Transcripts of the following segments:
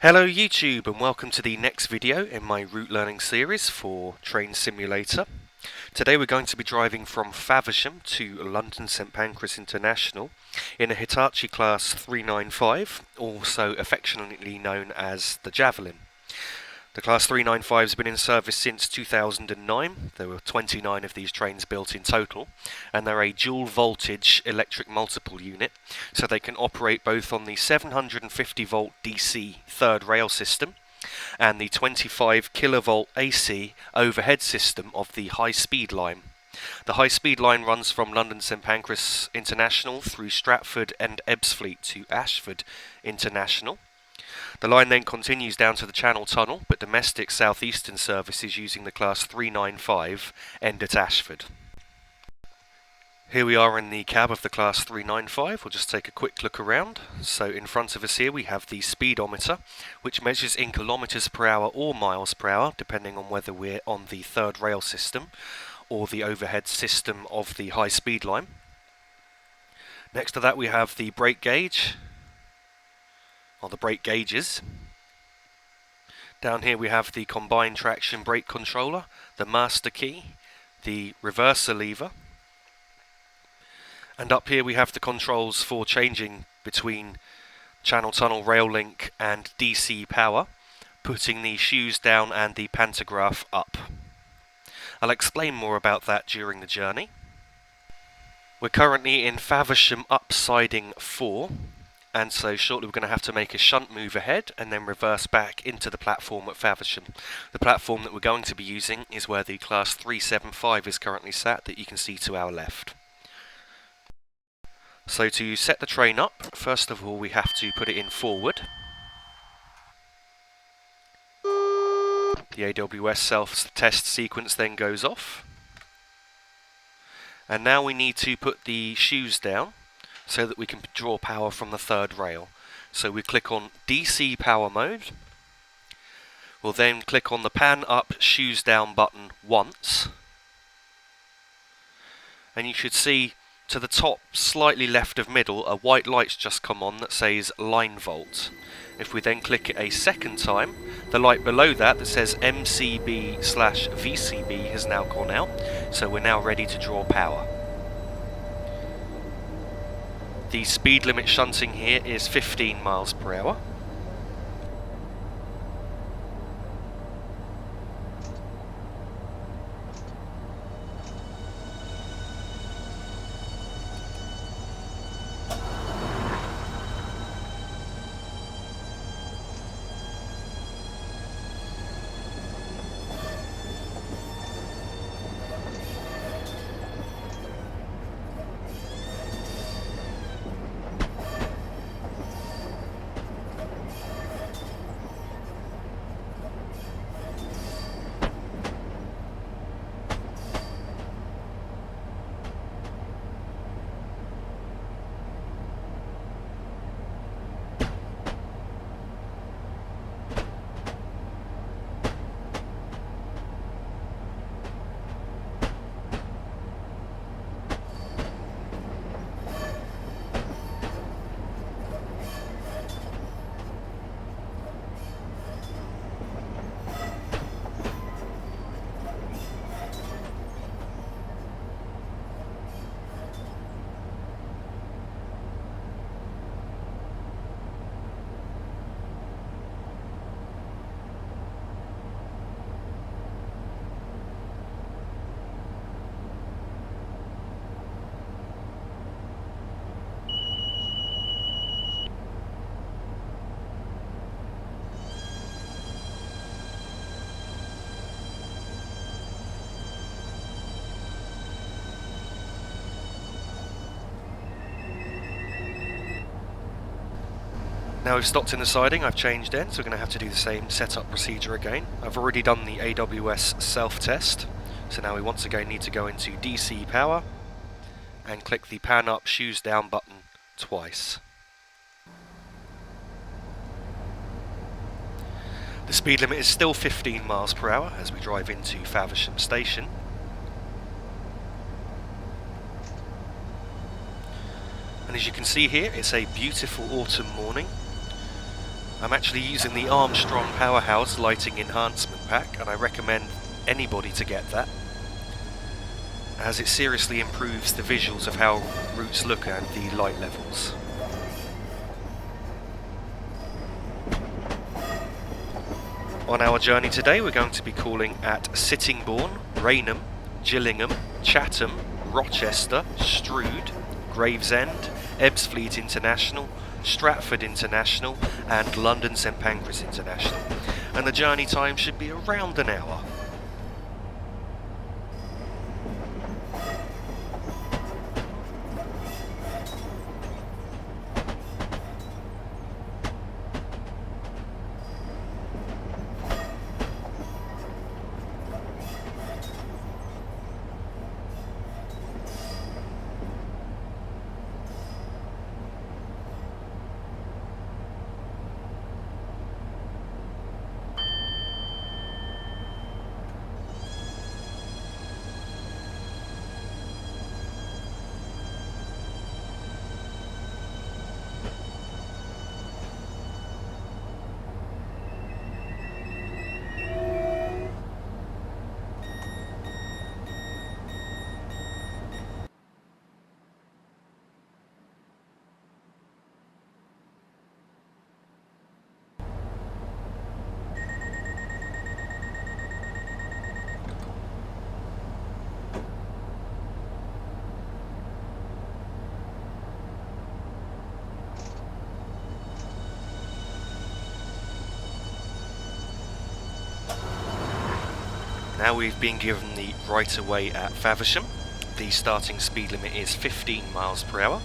Hello YouTube and welcome to the next video in my route learning series for Train Simulator. Today we're going to be driving from Faversham to London St Pancras International in a Hitachi Class 395, also affectionately known as the Javelin. The Class 395 has been in service since 2009. There were 29 of these trains built in total, and they're a dual voltage electric multiple unit, so they can operate both on the 750 volt DC third rail system and the 25 kilovolt AC overhead system of the high speed line. The high speed line runs from London St Pancras International through Stratford and Ebbsfleet to Ashford International. The line then continues down to the Channel Tunnel, but domestic southeastern services using the Class 395 end at Ashford. Here we are in the cab of the Class 395. We'll just take a quick look around. So in front of us here we have the speedometer, which measures in kilometres per hour or miles per hour, depending on whether we're on the third rail system or the overhead system of the high speed line. Next to that we have the brake gauge, or the brake gauges. Down here we have the combined traction brake controller, the master key, the reverser lever, and up here we have the controls for changing between Channel Tunnel rail link and DC power, putting the shoes down and the pantograph up. I'll explain more about that during the journey. We're currently in Faversham up siding 4. And so shortly we're going to have to make a shunt move ahead and then reverse back into the platform at Faversham. The platform that we're going to be using is where the Class 375 is currently sat, that you can see to our left. So to set the train up, first of all we have to put it in forward. The AWS self-test sequence then goes off. And now we need to put the shoes down so that we can draw power from the third rail. So we click on DC power mode. We'll then click on the pan up, shoes down button once. And you should see to the top, slightly left of middle, a white light's just come on that says line volt. If we then click it a second time, the light below that says MCB/VCB has now gone out. So we're now ready to draw power. The speed limit shunting here is 15 miles per hour. Now we've stopped in the siding, I've changed in, so we're going to have to do the same setup procedure again. I've already done the AWS self-test, so now we once again need to go into DC power and click the pan up, shoes down button twice. The speed limit is still 15 miles per hour as we drive into Faversham station. And as you can see here, it's a beautiful autumn morning. I'm actually using the Armstrong Powerhouse Lighting Enhancement Pack, and I recommend anybody to get that, as it seriously improves the visuals of how routes look and the light levels. On our journey today, we're going to be calling at Sittingbourne, Rainham, Gillingham, Chatham, Rochester, Strood, Gravesend, Ebbsfleet International, Stratford International and London St Pancras International, and the journey time should be around an hour. Now we've been given the right of way at Faversham. The starting speed limit is 15 miles per hour,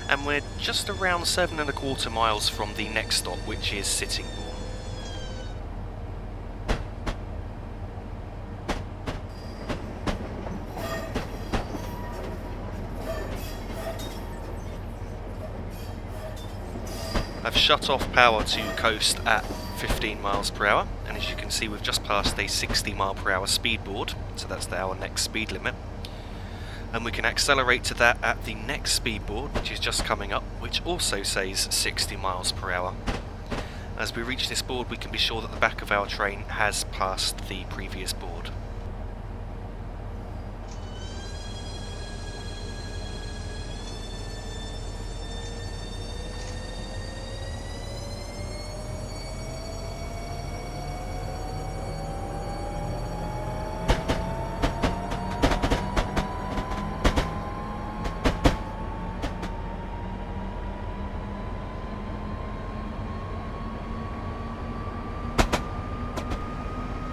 and we're just around 7¼ miles from the next stop, which is Sittingbourne. I've shut off power to coast at 15 miles per hour, and as you can see we've just passed a 60 mile per hour speed board, so that's our next speed limit, and we can accelerate to that at the next speed board, which is just coming up, which also says 60 miles per hour. As we reach this board we can be sure that the back of our train has passed the previous board.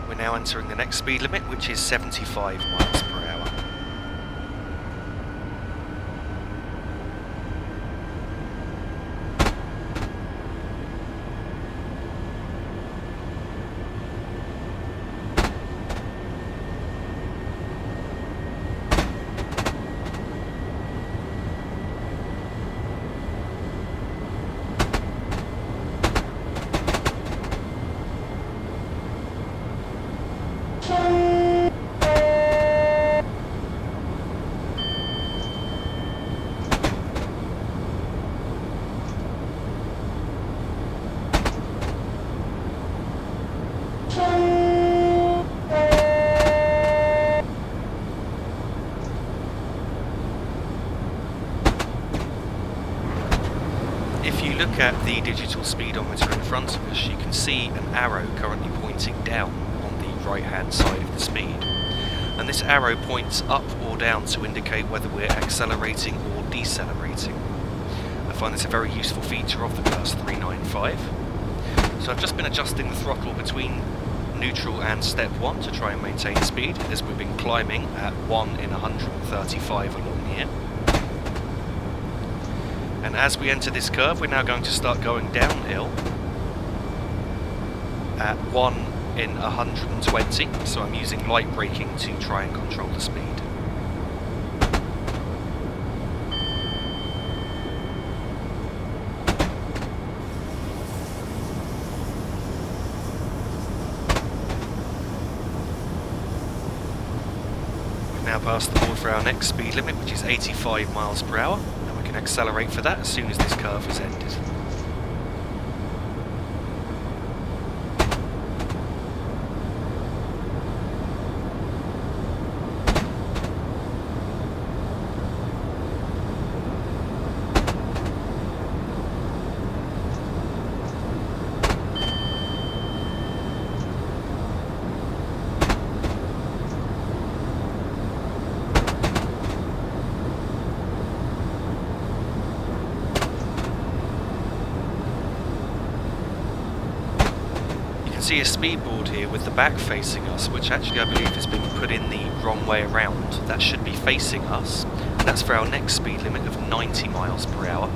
We're now entering the next speed limit, which is 75 miles per hour. If you look at the digital speedometer in front of us, you can see an arrow currently pointing down on the right hand side of the speed. And this arrow points up or down to indicate whether we're accelerating or decelerating. I find this a very useful feature of the Class 395. So I've just been adjusting the throttle between neutral and step 1 to try and maintain speed, as we've been climbing at 1 in 135 along here. And as we enter this curve, we're now going to start going downhill at 1 in 120, so I'm using light braking to try and control the speed. We've now passed the board for our next speed limit, which is 85 miles per hour. Accelerate for that as soon as this curve has ended. can see a speed board here with the back facing us, which actually I believe has been put in the wrong way around. That should be facing us, and that's for our next speed limit of 90 miles per hour.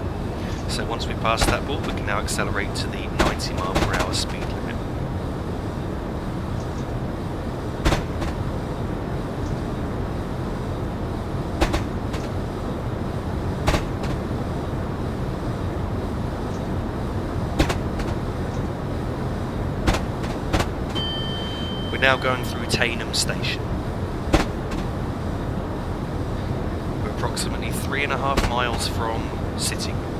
So once we pass that board, we can now accelerate to the 90 mile per hour speed limit. We're now going through Rainham station. We're approximately 3.5 miles from Sittingbourne.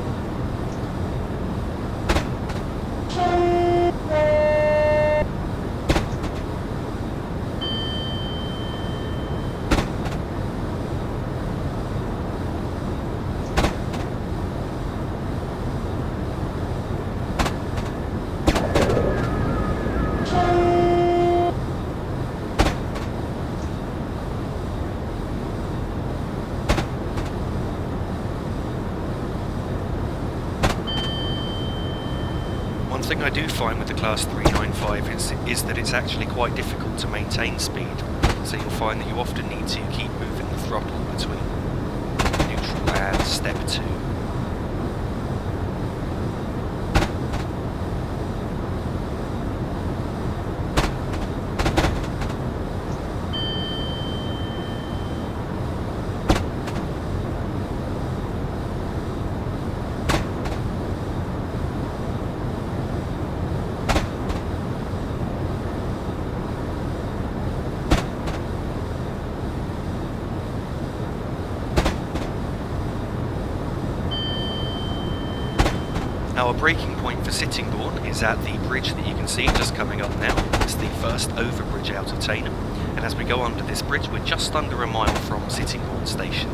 One thing I do find with the Class 395 is that it's actually quite difficult to maintain speed, so you'll find that you often need to keep moving the throttle between neutral and step 2. Our braking point for Sittingbourne is at the bridge that you can see just coming up now. It's the first overbridge out of Rainham, and as we go under this bridge we're just under a mile from Sittingbourne station.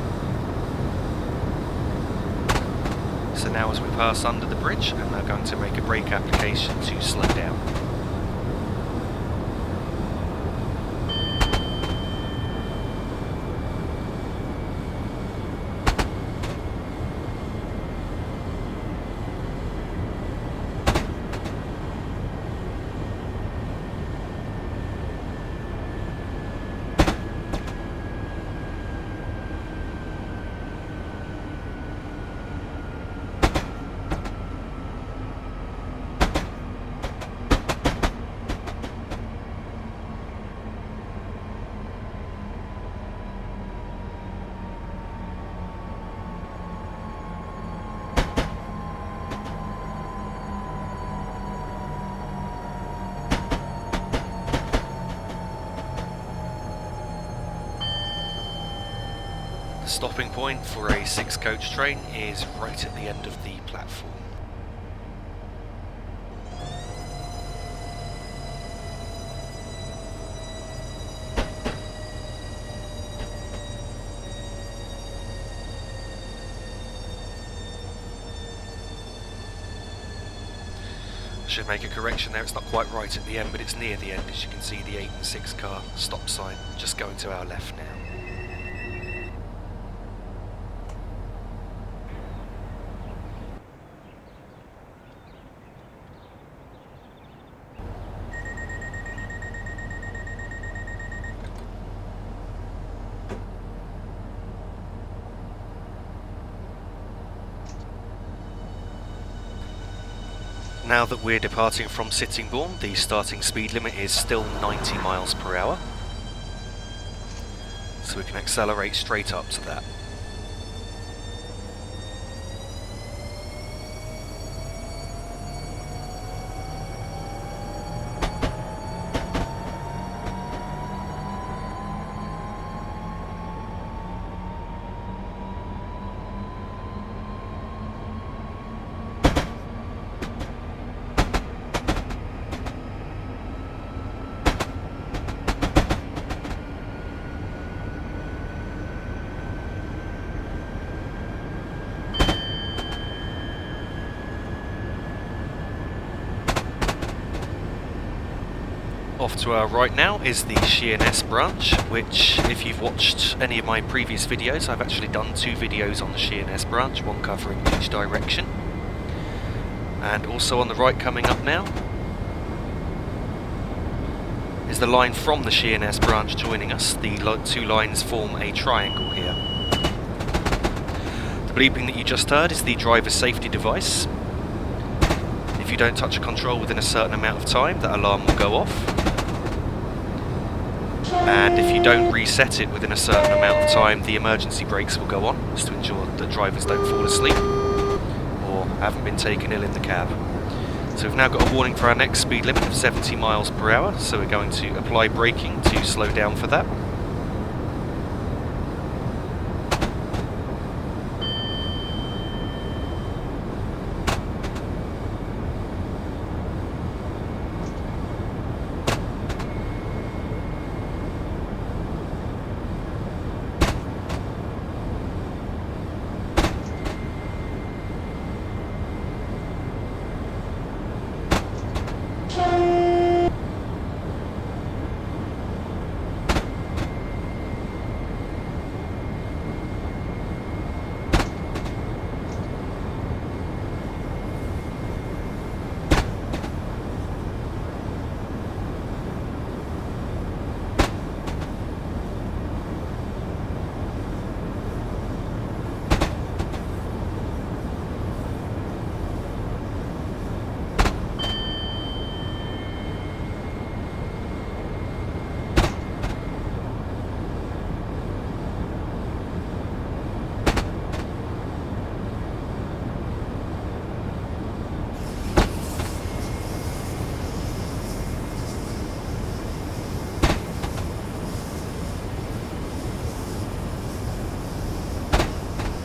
So now as we pass under the bridge, I'm now going to make a brake application to slow down. The stopping point for a 6-coach train is right at the end of the platform. I should make a correction there, it's not quite right at the end, but it's near the end. As you can see, the 8 and 6 car stop sign just going to our left now. Now that we're departing from Sittingbourne, the starting speed limit is still 90 miles per hour. So we can accelerate straight up to that. Off to our right now is the Sheerness branch, which, if you've watched any of my previous videos, I've actually done 2 videos on the Sheerness branch, one covering each direction. And also on the right coming up now is the line from the Sheerness branch joining us. The two lines form a triangle here. The bleeping that you just heard is the driver's safety device. If you don't touch a control within a certain amount of time, that alarm will go off. And if you don't reset it within a certain amount of time, the emergency brakes will go on, just to ensure that drivers don't fall asleep or haven't been taken ill in the cab. So we've now got a warning for our next speed limit of 70 miles per hour, so we're going to apply braking to slow down for that.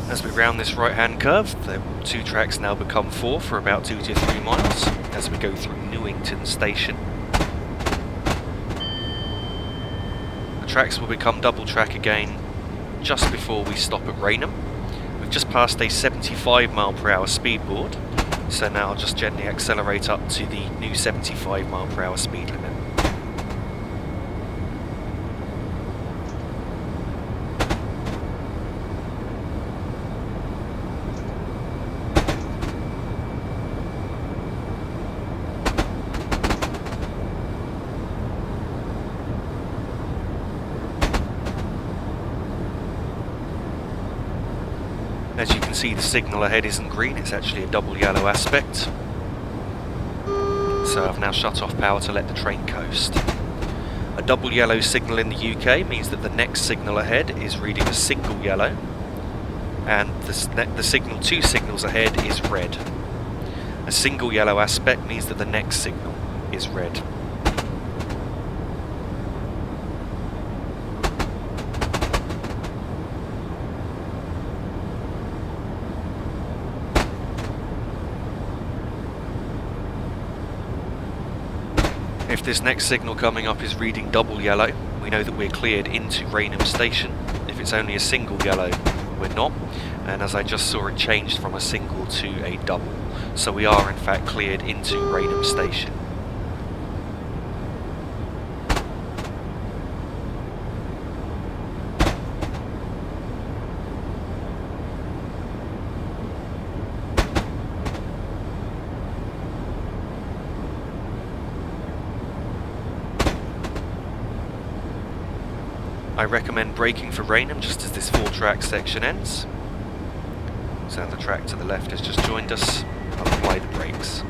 As we round this right hand curve, the two tracks now become 4 for about 2 to 3 miles as we go through Newington Station. The tracks will become double track again just before we stop at Rainham. We've just passed a 75 mile per hour speed board, so now I'll just gently accelerate up to the new 75 mile per hour speed limit. As you can see, the signal ahead isn't green, it's actually a double yellow aspect. So I've now shut off power to let the train coast. A double yellow signal in the UK means that the next signal ahead is reading a single yellow, and the signal 2 signals ahead is red. A single yellow aspect means that the next signal is red. If this next signal coming up is reading double yellow, we know that we're cleared into Rainham Station. If it's only a single yellow, we're not. And as I just saw, it changed from a single to a double. So we are in fact cleared into Rainham Station. I recommend braking for Rainham just as this 4-track section ends. So the track to the left has just joined us. I'll apply the brakes.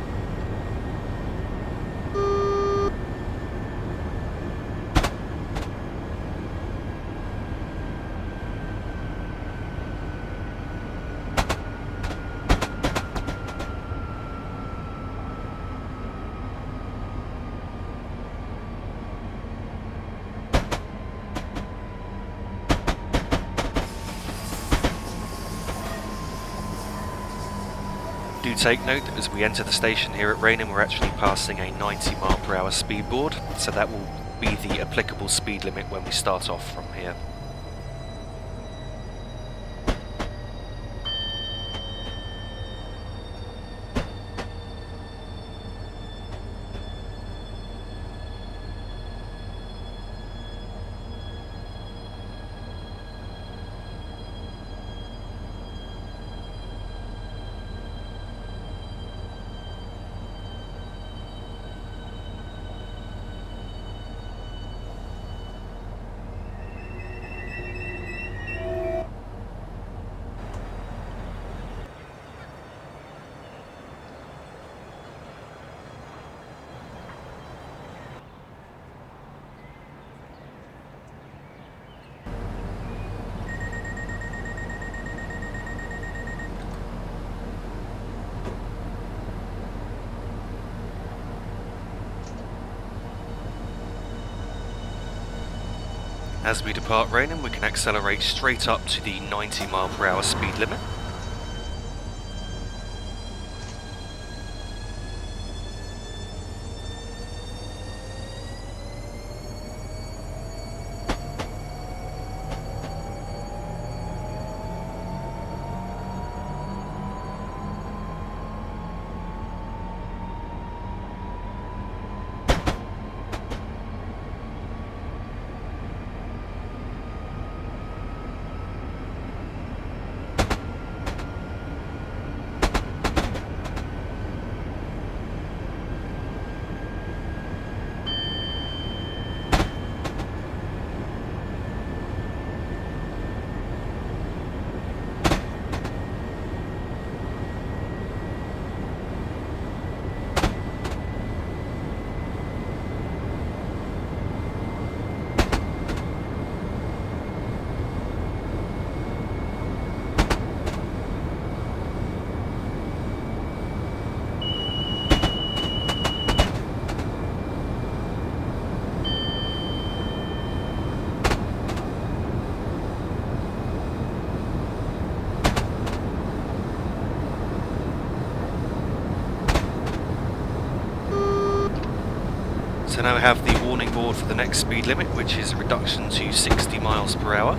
Do take note that as we enter the station here at Rainham, we're actually passing a 90 mile per hour speed board, so that will be the applicable speed limit when we start off from here. As we depart Rainham, we can accelerate straight up to the 90 mph speed limit. So now we have the warning board for the next speed limit, which is a reduction to 60 miles per hour.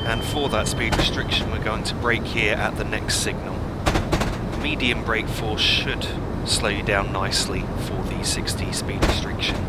And for that speed restriction, we're going to brake here at the next signal. Medium brake force should slow you down nicely for the 60 speed restriction.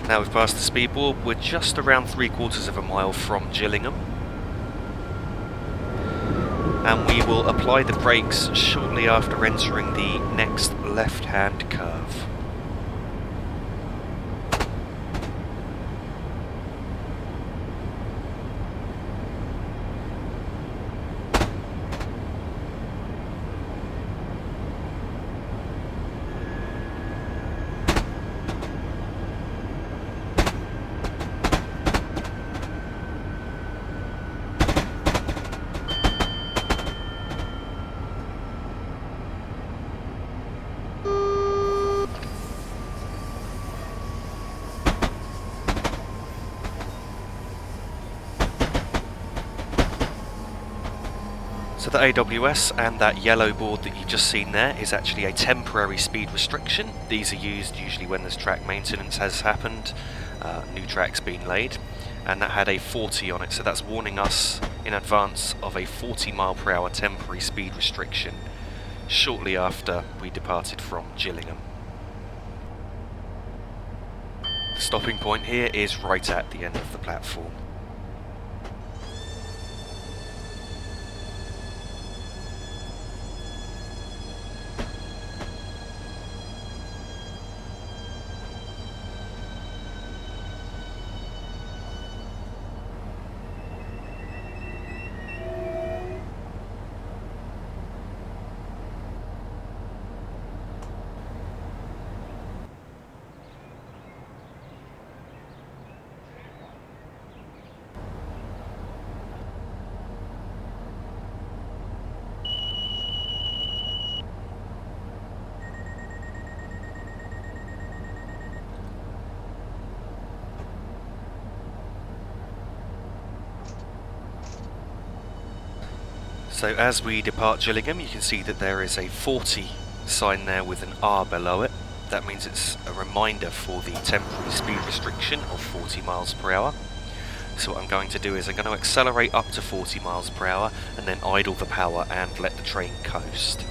Now we've passed the speed board, we're just around 3/4 of a mile from Gillingham. And we will apply the brakes shortly after entering the next left-hand curve. So the AWS and that yellow board that you've just seen there is actually a temporary speed restriction. These are used usually when there's track maintenance has happened, new tracks being laid, and that had a 40 on it, so that's warning us in advance of a 40 mph temporary speed restriction shortly after we departed from Gillingham. The stopping point here is right at the end of the platform. So as we depart Gillingham, you can see that there is a 40 sign there with an R below it. That means it's a reminder for the temporary speed restriction of 40 miles per hour. So what I'm going to do is I'm going to accelerate up to 40 miles per hour and then idle the power and let the train coast.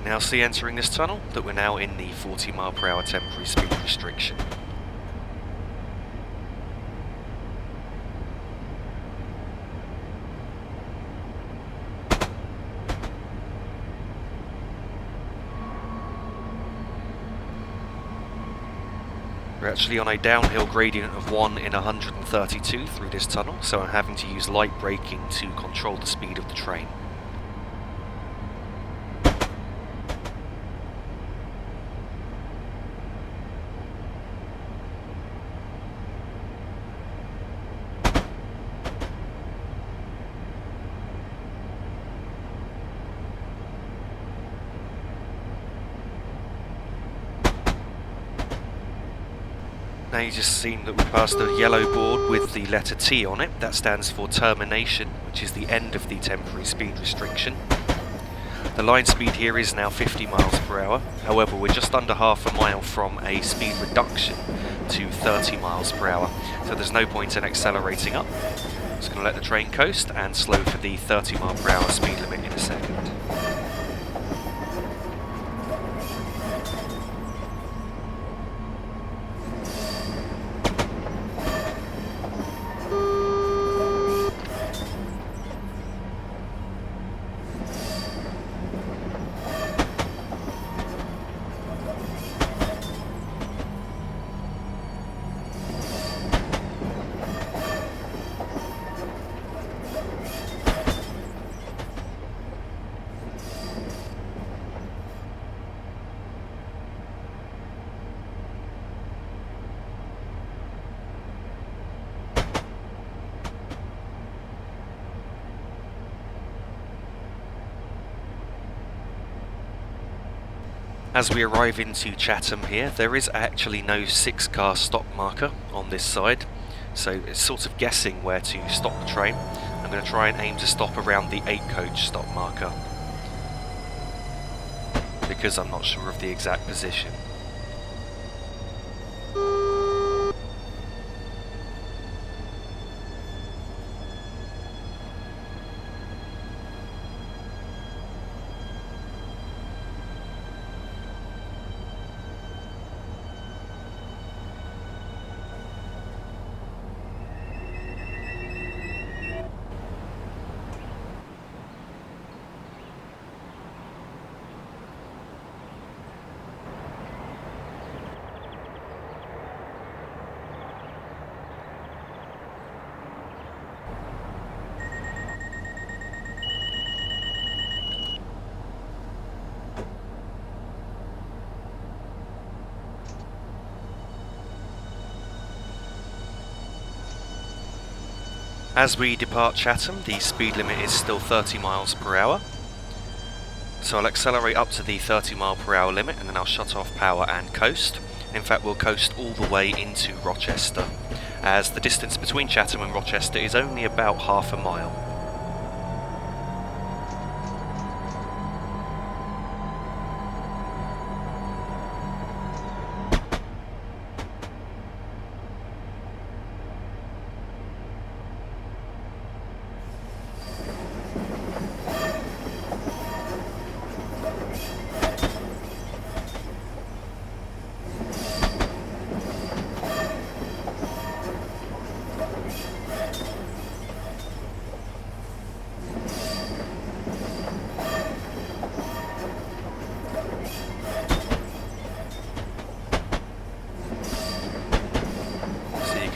can now see entering this tunnel that we're now in the 40 mph temporary speed restriction. We're actually on a downhill gradient of 1 in 132 through this tunnel, so I'm having to use light braking to control the speed of the train. Now you just seen that we passed a yellow board with the letter T on it. That stands for termination, which is the end of the temporary speed restriction. The line speed here is now 50 miles per hour. However, we're just under half a mile from a speed reduction to 30 miles per hour. So there's no point in accelerating up. Just going to let the train coast and slow for the 30 mile per hour speed limit in a second. As we arrive into Chatham here, there is actually no 6-car stop marker on this side, so it's sort of guessing where to stop the train. I'm going to try and aim to stop around the 8-coach stop marker, because I'm not sure of the exact position. As we depart Chatham, the speed limit is still 30 miles per hour. So I'll accelerate up to the 30 mile per hour limit and then I'll shut off power and coast. In fact, we'll coast all the way into Rochester, as the distance between Chatham and Rochester is only about half a mile.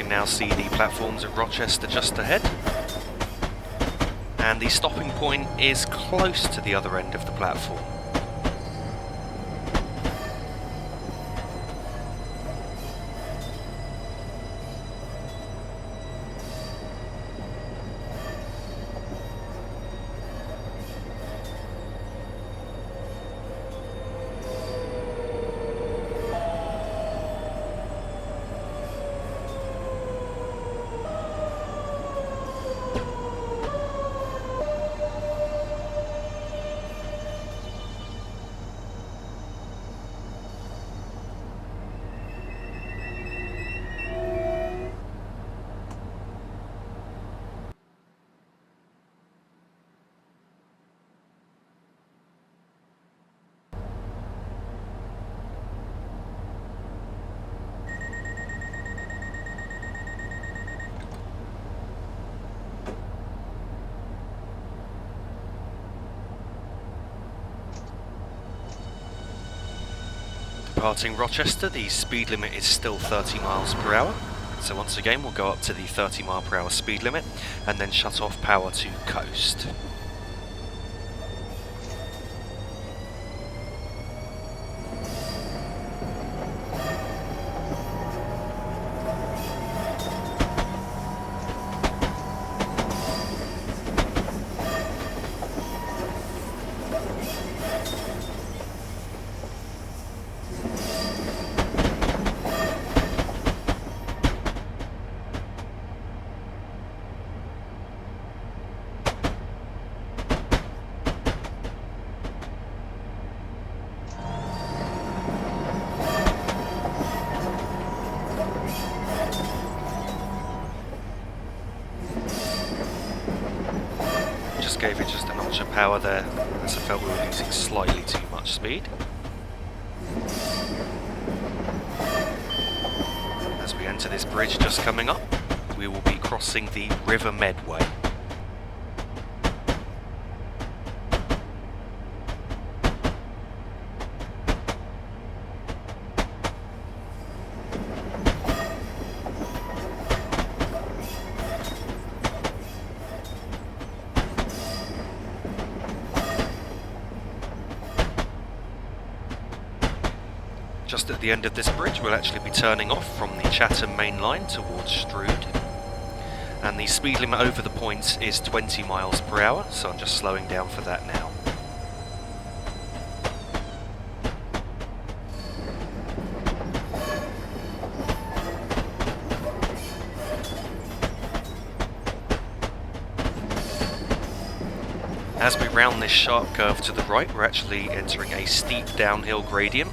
Now see the platforms of Rochester just ahead, and the stopping point is close to the other end of the platform. departing Rochester, the speed limit is still 30 miles per hour. So once again we'll go up to the 30 mile per hour speed limit and then shut off power to coast. Gave it just a notch of power there, as I felt we were losing slightly too much speed. As we enter this bridge just coming up, we will be crossing the River Medway. Just at the end of this bridge we'll actually be turning off from the Chatham main line towards Strood, and the speed limit over the points is 20 miles per hour, so I'm just slowing down for that now. As we round this sharp curve to the right, we're actually entering a steep downhill gradient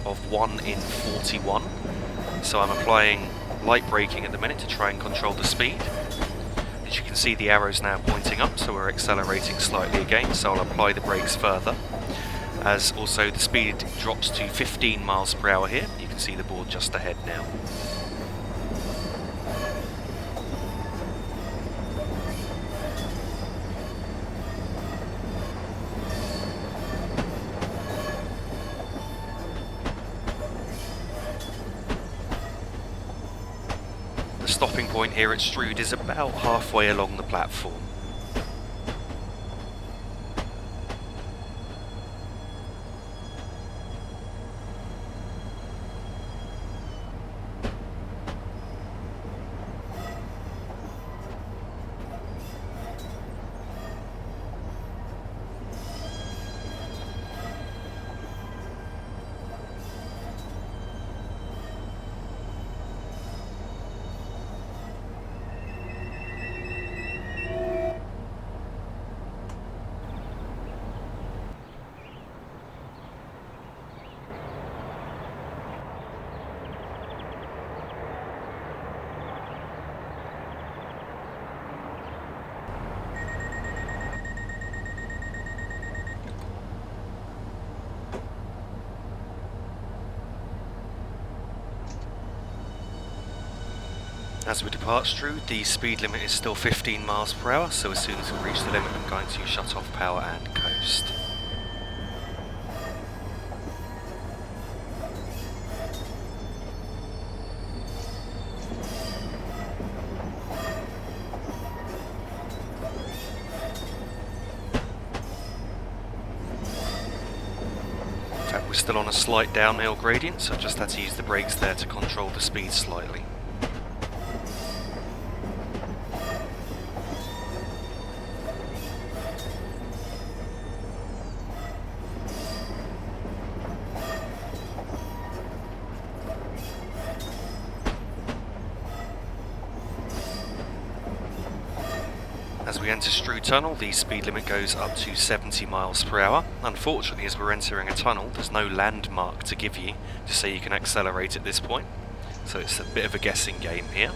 of 1 in 41, so I'm applying light braking at the minute to try and control the speed. As you can see, the arrow's now pointing up, so we're accelerating slightly again, so I'll apply the brakes further. As also the speed drops to 15 miles per hour here, you can see the board just ahead now. The stopping point here at Strood is about halfway along the platform. As we depart Strood, the speed limit is still 15 miles per hour, so as soon as we reach the limit I'm going to shut off power and coast. In fact, we're still on a slight downhill gradient, so I just had to use the brakes there to control the speed slightly. As we enter Strood Tunnel, the speed limit goes up to 70 miles per hour. Unfortunately, as we're entering a tunnel, there's no landmark to give you to say you can accelerate at this point, so it's a bit of a guessing game here.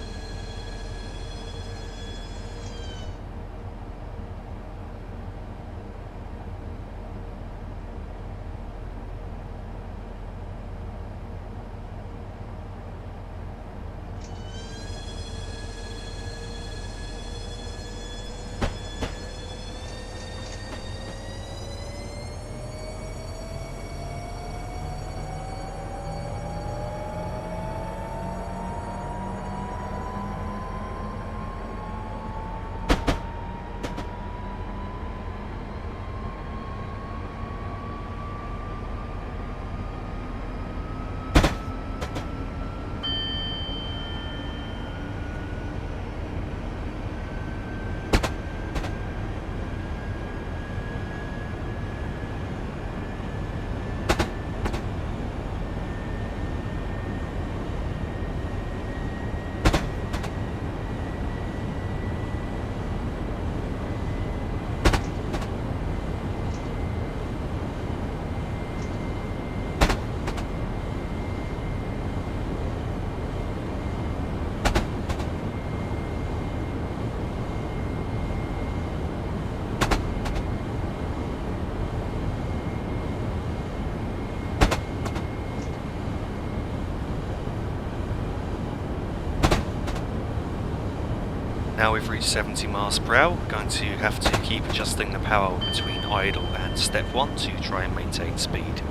Now we've reached 70 miles per hour, we're going to have to keep adjusting the power between idle and step 1 to try and maintain speed.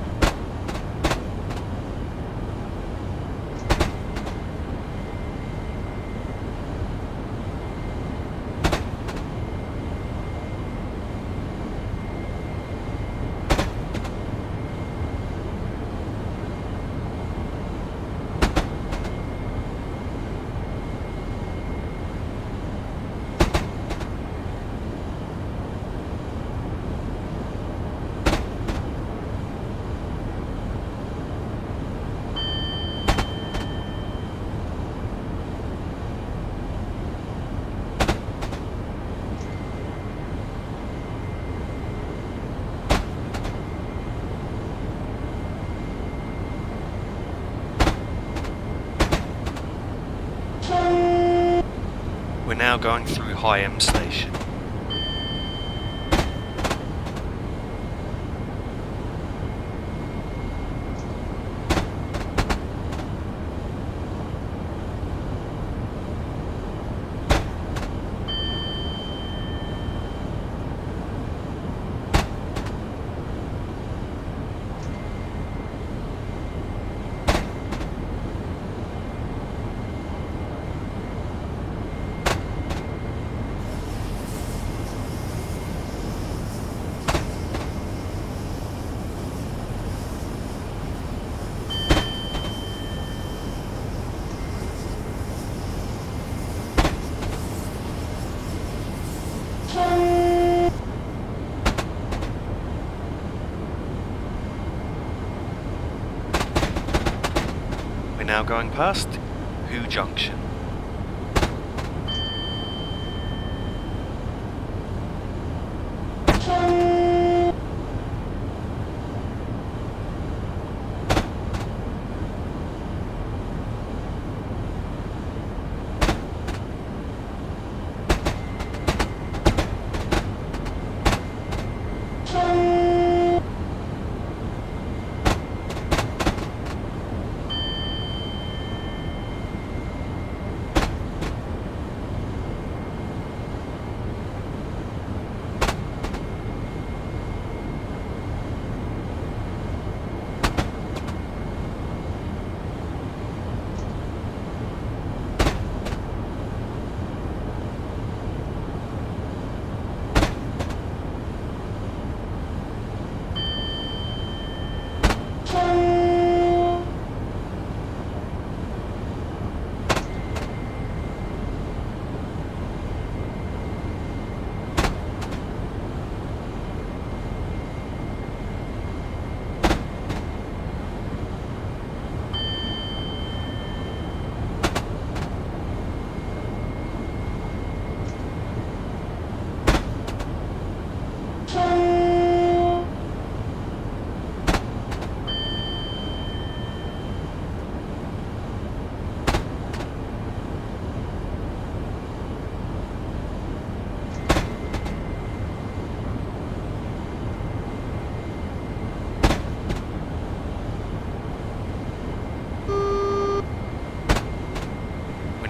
We're now going through Rainham station. Now going past Hoo Junction.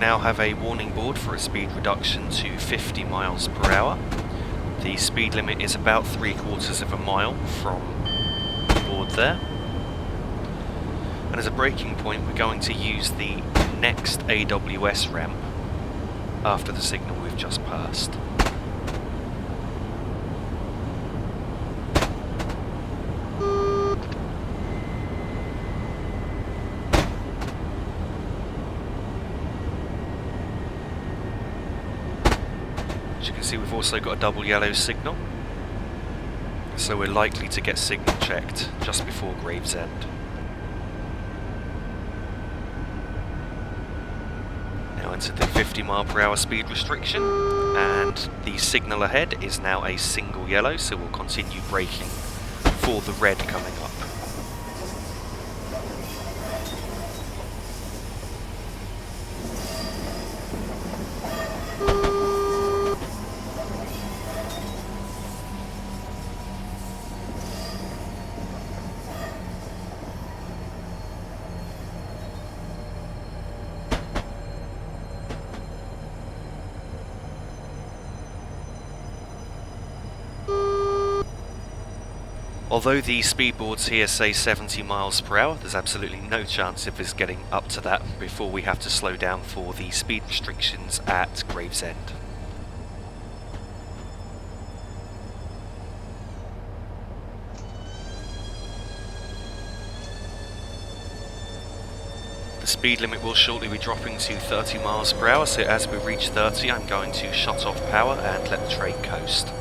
Now have a warning board for a speed reduction to 50 miles per hour. The speed limit is about 3/4 of a mile from the board there. And as a braking point, we're going to use the next AWS ramp after the signal we've just passed. As you can see, we've also got a double yellow signal, so we're likely to get signal checked just before Gravesend. Now into the 50 mile per hour speed restriction, and the signal ahead is now a single yellow, so we'll continue braking for the red coming up. Although the speed boards here say 70 miles per hour, there's absolutely no chance of us getting up to that before we have to slow down for the speed restrictions at Gravesend. The speed limit will shortly be dropping to 30 miles per hour, so as we reach 30 I'm going to shut off power and let the train coast.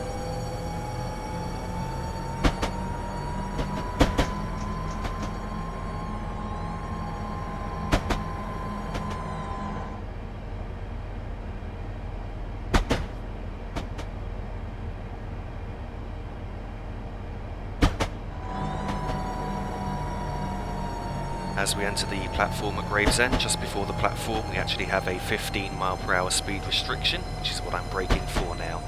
As we enter the platform at Gravesend, just before the platform we actually have a 15 mile per hour speed restriction, which is what I'm braking for now.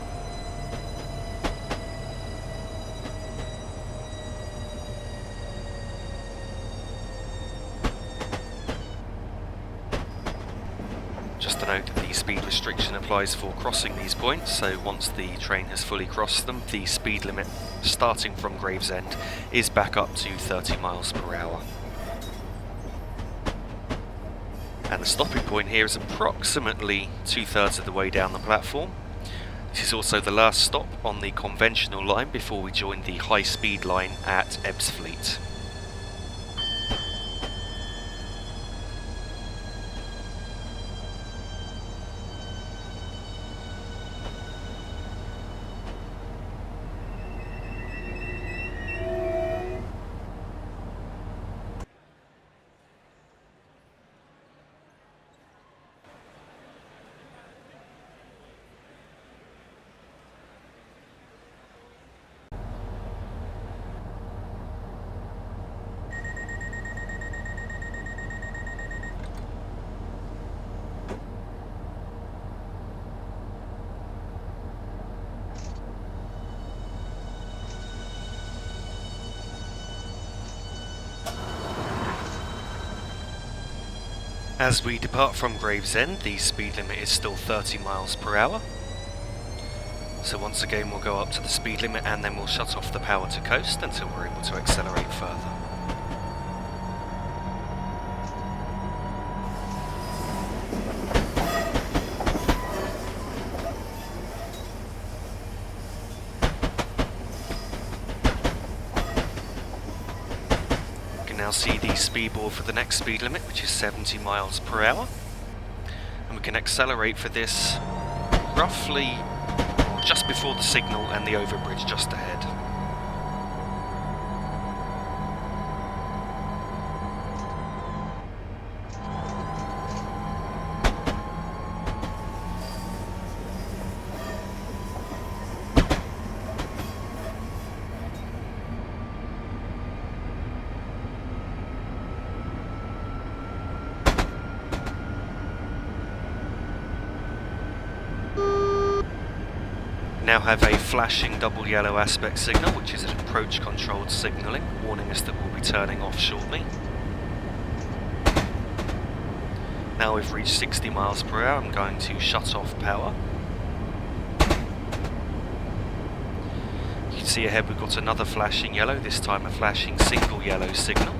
Just to note that the speed restriction applies for crossing these points, so once the train has fully crossed them, the speed limit starting from Gravesend is back up to 30 miles per hour. And the stopping point here is approximately 2/3 of the way down the platform. This is also the last stop on the conventional line before we join the high speed line at Ebbsfleet. As we depart from Gravesend, the speed limit is still 30 miles per hour. So once again we'll go up to the speed limit and then we'll shut off the power to coast until we're able to accelerate further. Now see the speed board for the next speed limit, which is 70 miles per hour, and we can accelerate for this roughly just before the signal and the overbridge just ahead. Now have a flashing double yellow aspect signal, which is an approach controlled signalling, warning us that we'll be turning off shortly. Now we've reached 60 miles per hour, I'm going to shut off power. You can see ahead we've got another flashing yellow, this time a flashing single yellow signal.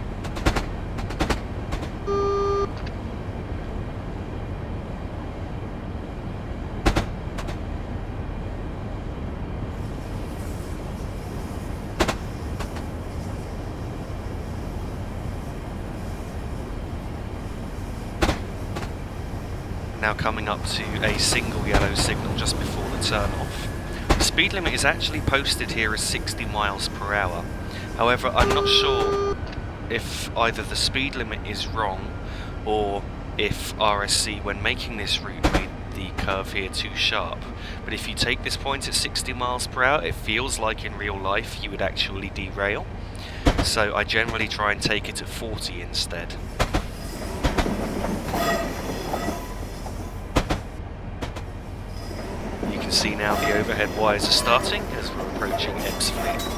Now coming up to a single yellow signal just before the turn off. The speed limit is actually posted here as 60 miles per hour. However, I'm not sure if either the speed limit is wrong or if RSC, when making this route, made the curve here too sharp. But if you take this point at 60 miles per hour, it feels like in real life you would actually derail. So I generally try and take it at 40 instead. See now the overhead wires are starting as we're approaching Ebbsfleet.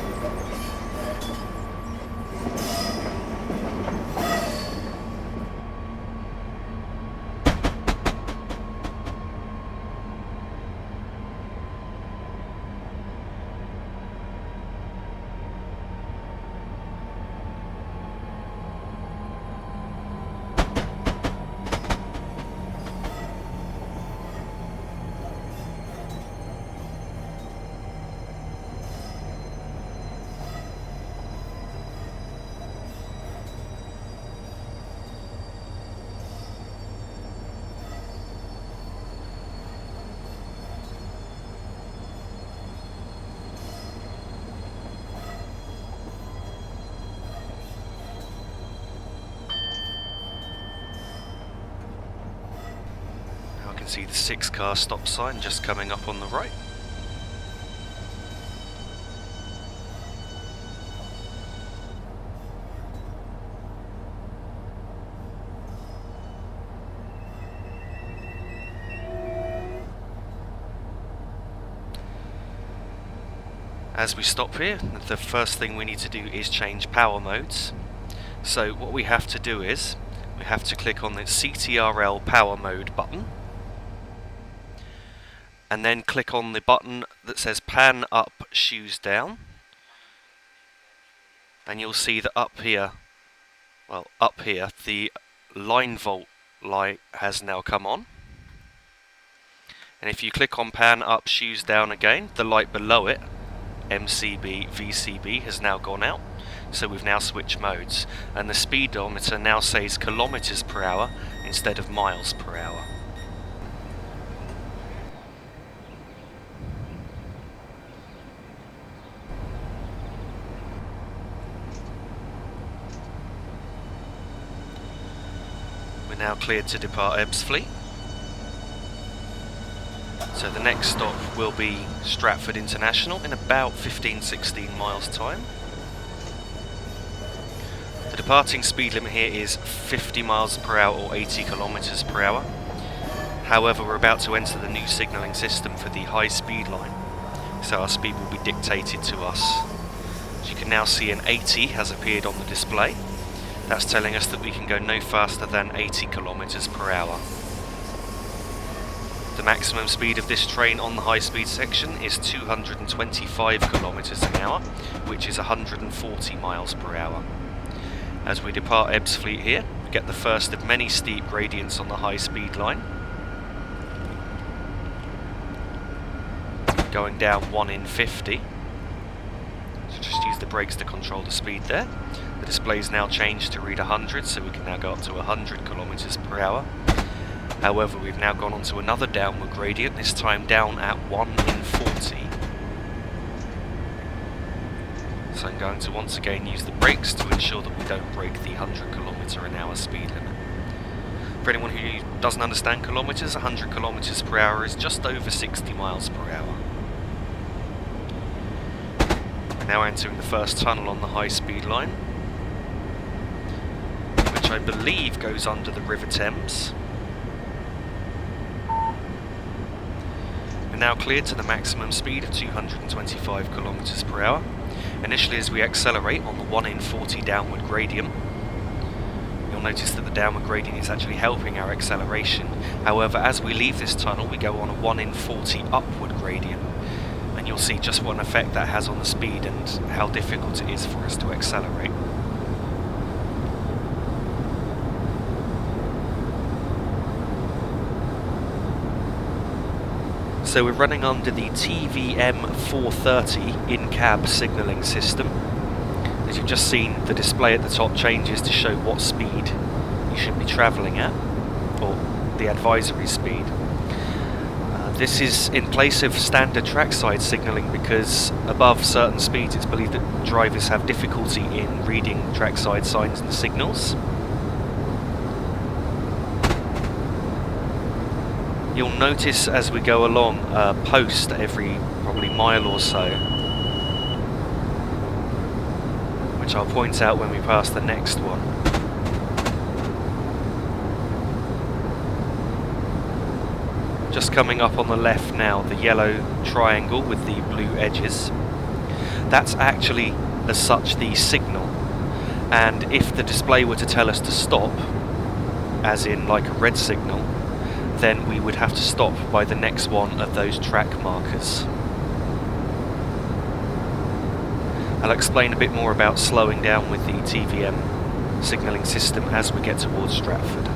See the 6-car stop sign just coming up on the right. As we stop here, the first thing we need to do is change power modes. So what we have to do is, we have to click on the CTRL power mode button, and then click on the button that says pan up, shoes down, and you'll see that up here, the line volt light has now come on. And if you click on pan up, shoes down again, the light below it, MCB, VCB, has now gone out. So we've now switched modes, and the speedometer now says kilometers per hour instead of miles per hour. We're now cleared to depart Ebbsfleet. So the next stop will be Stratford International in about 15-16 miles time. The departing speed limit here is 50 miles per hour or 80 kilometers per hour. However, we're about to enter the new signalling system for the high speed line, so our speed will be dictated to us. As you can now see, an 80 has appeared on the display. That's telling us that we can go no faster than 80 kilometers per hour. The maximum speed of this train on the high speed section is 225 kilometers an hour, which is 140 miles per hour. As we depart Ebbsfleet here, we get the first of many steep gradients on the high speed line. Going down 1 in 50. So just use the brakes to control the speed there. The display's now changed to read 100, so we can now go up to 100 kilometers per hour. However, we've now gone on to another downward gradient, this time down at 1 in 40. So I'm going to once again use the brakes to ensure that we don't break the 100 km an hour speed limit. For anyone who doesn't understand kilometres, 100 km per hour is just over 60 miles per hour. We're now entering the first tunnel on the high speed line, which I believe goes under the River Thames. We're now cleared to the maximum speed of 225 km per hour. Initially, as we accelerate on the 1 in 40 downward gradient, you'll notice that the downward gradient is actually helping our acceleration. However, as we leave this tunnel, we go on a 1 in 40 upward gradient, and you'll see just what an effect that has on the speed and how difficult it is for us to accelerate. So we're running under the TVM 430 in-cab signalling system. As you've just seen, the display at the top changes to show what speed you should be travelling at, or the advisory speed. This is in place of standard trackside signalling because above certain speeds it's believed that drivers have difficulty in reading trackside signs and signals. You'll notice as we go along a post every probably mile or so, which I'll point out when we pass the next one. Just coming up on the left now, the yellow triangle with the blue edges. That's actually, as such, the signal. And if the display were to tell us to stop, as in like a red signal, then we would have to stop by the next one of those track markers. I'll explain a bit more about slowing down with the TVM signalling system as we get towards Stratford.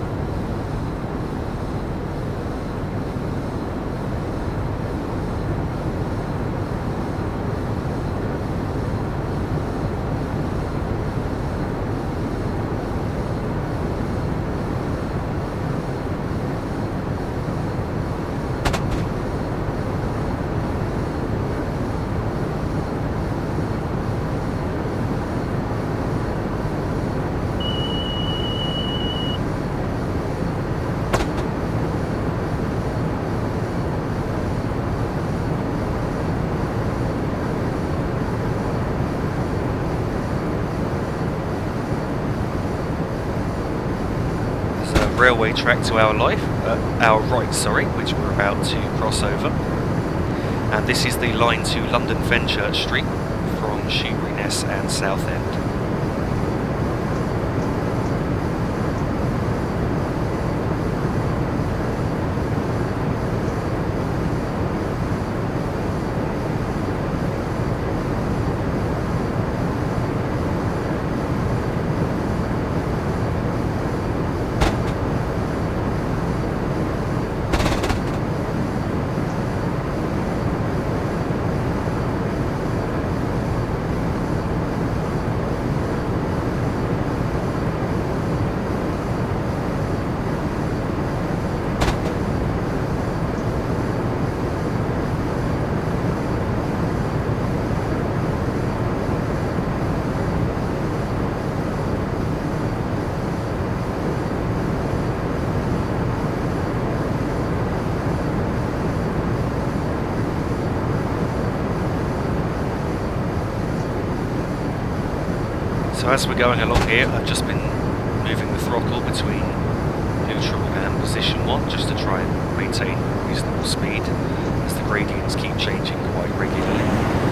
railway track to our our right, sorry, which we're about to cross over. And this is the line to London Fenchurch Street from Shoeburyness and Southend. So as we're going along here, I've just been moving the throttle between neutral and position 1 just to try and maintain reasonable speed as the gradients keep changing quite regularly.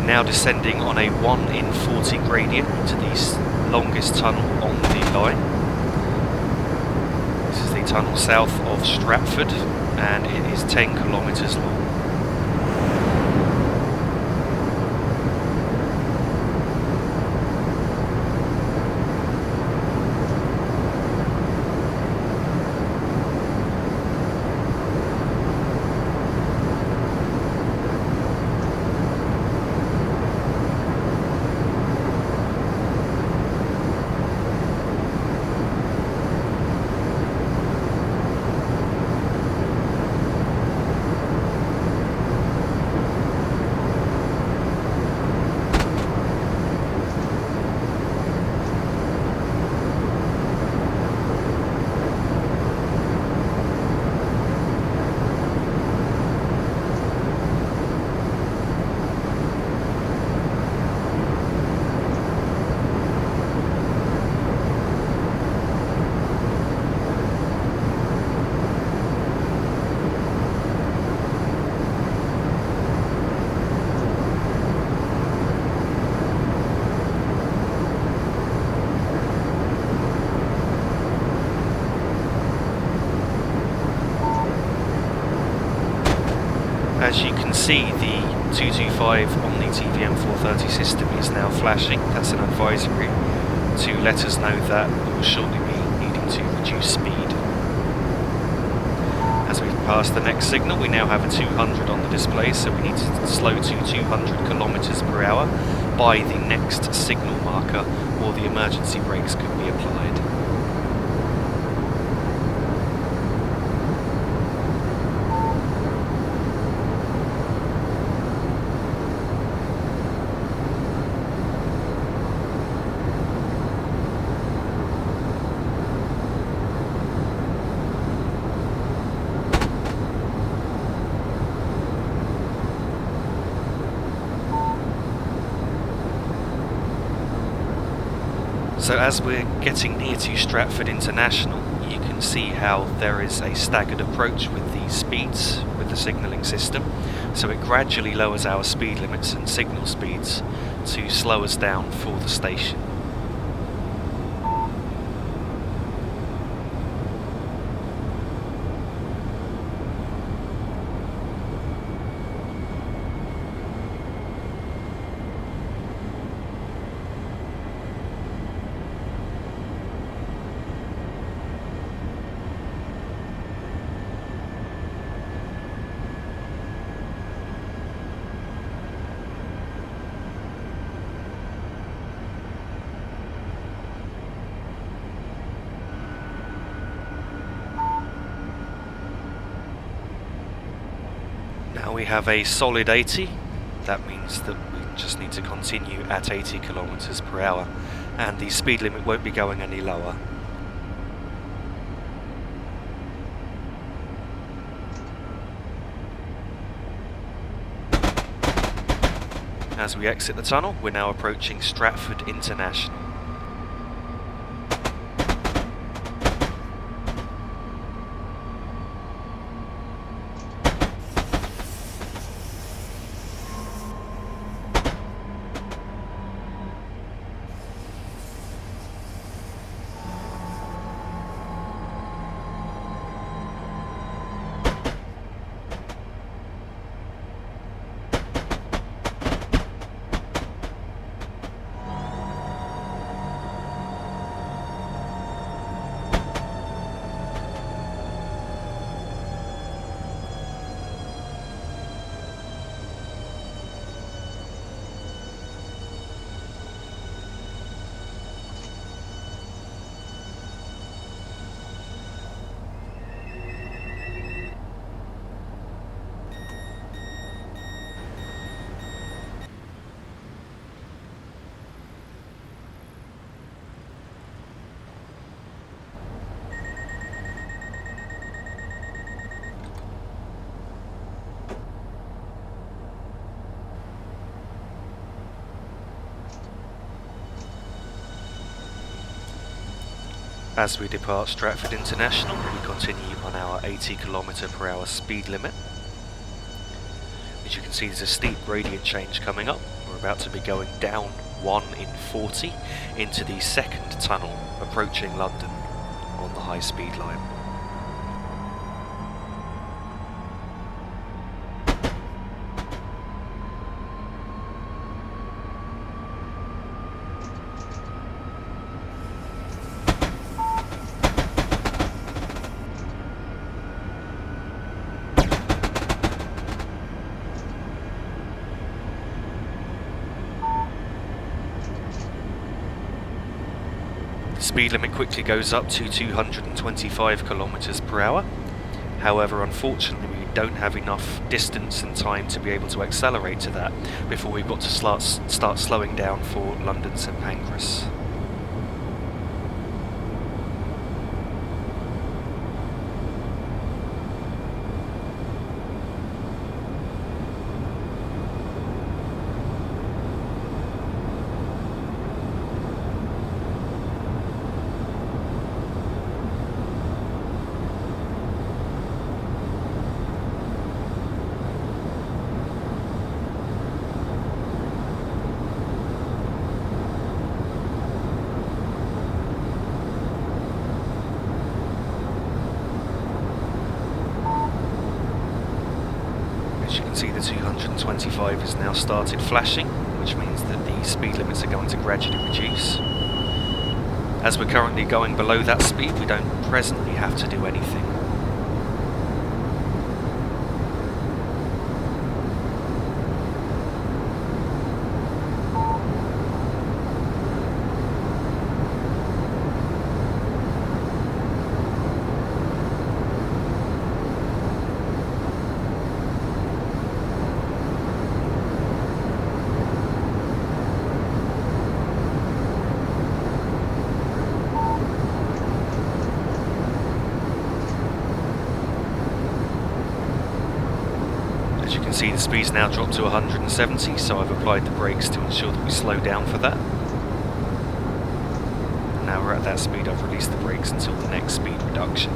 Now descending on a 1 in 40 gradient to the longest tunnel on the line. This is the tunnel south of Stratford and it is 10 kilometres long. As you can see, the 225 on the TVM 430 system is now flashing. That's an advisory to let us know that we will shortly be needing to reduce speed. As we pass the next signal, we now have a 200 on the display, so we need to slow to 200 kilometers per hour by the next signal marker, or the emergency brakes could be applied. So as we're getting near to Stratford International, you can see how there is a staggered approach with the speeds with the signalling system. So it gradually lowers our speed limits and signal speeds to slow us down for the station. we have a solid 80. That means that we just need to continue at 80 kilometers per hour, and the speed limit won't be going any lower. As we exit the tunnel, we're now approaching Stratford International. As we depart Stratford International, we continue on our 80 km/h speed limit. As you can see, there's a steep gradient change coming up. We're about to be going down 1 in 40 into the second tunnel, approaching London on the high speed line. Speed limit quickly goes up to 225 km/h. However, unfortunately, we don't have enough distance and time to be able to accelerate to that before we've got to start slowing down for London St Pancras. As you can see, the 225 has now started flashing, which means that the speed limits are going to gradually reduce. As we're currently going below that speed, we don't presently have to do anything. As you can see, the speed's now dropped to 170, so I've applied the brakes to ensure that we slow down for that. And now we're at that speed, I've released the brakes until the next speed reduction.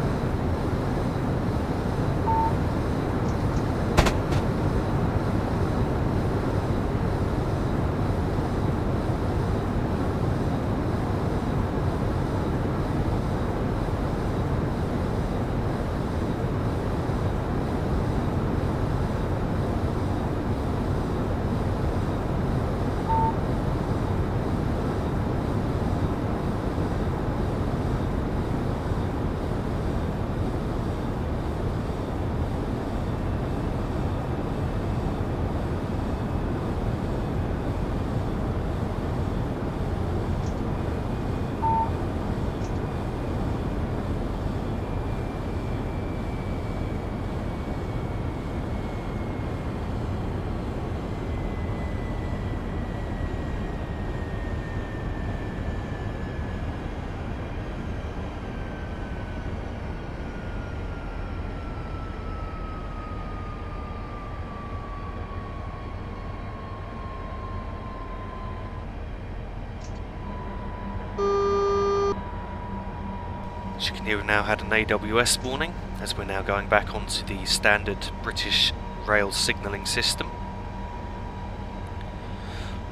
As you can hear, we've now had an AWS warning, as we're now going back onto the standard British rail signalling system.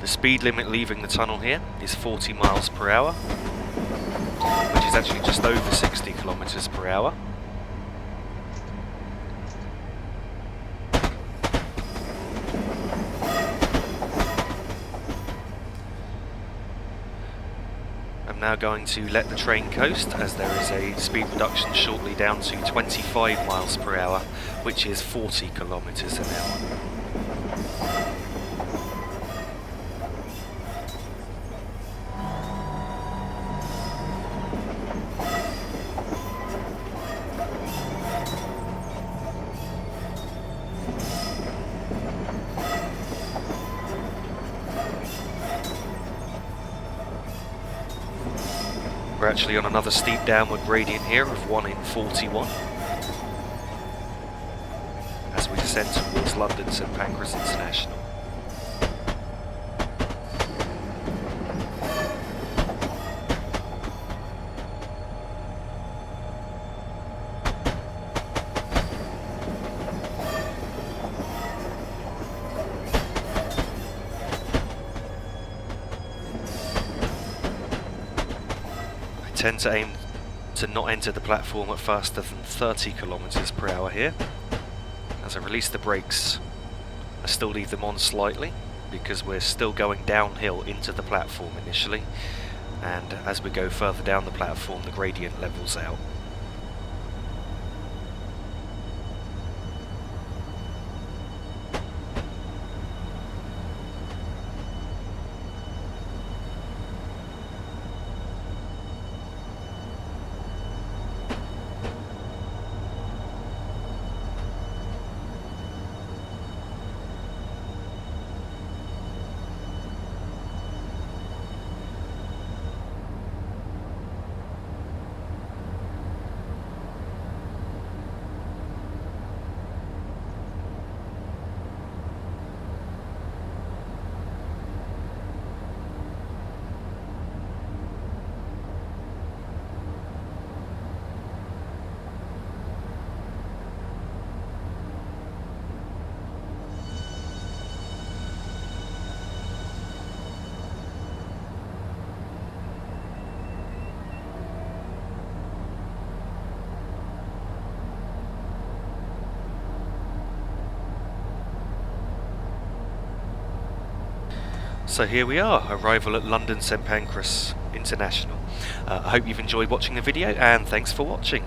The speed limit leaving the tunnel here is 40 miles per hour, which is actually just over 60 kilometers per hour. I'm now going to let the train coast, as there is a speed reduction shortly down to 25 miles per hour, which is 40 kilometers an hour. We're actually on another steep downward gradient here of 1 in 41 as we descend towards London St Pancras International. I tend to aim to not enter the platform at faster than 30 kilometers per hour here. As I release the brakes, I still leave them on slightly because we're still going downhill into the platform initially, and as we go further down the platform the gradient levels out. So here we are, arrival at London St Pancras International. I hope you've enjoyed watching the video, and thanks for watching.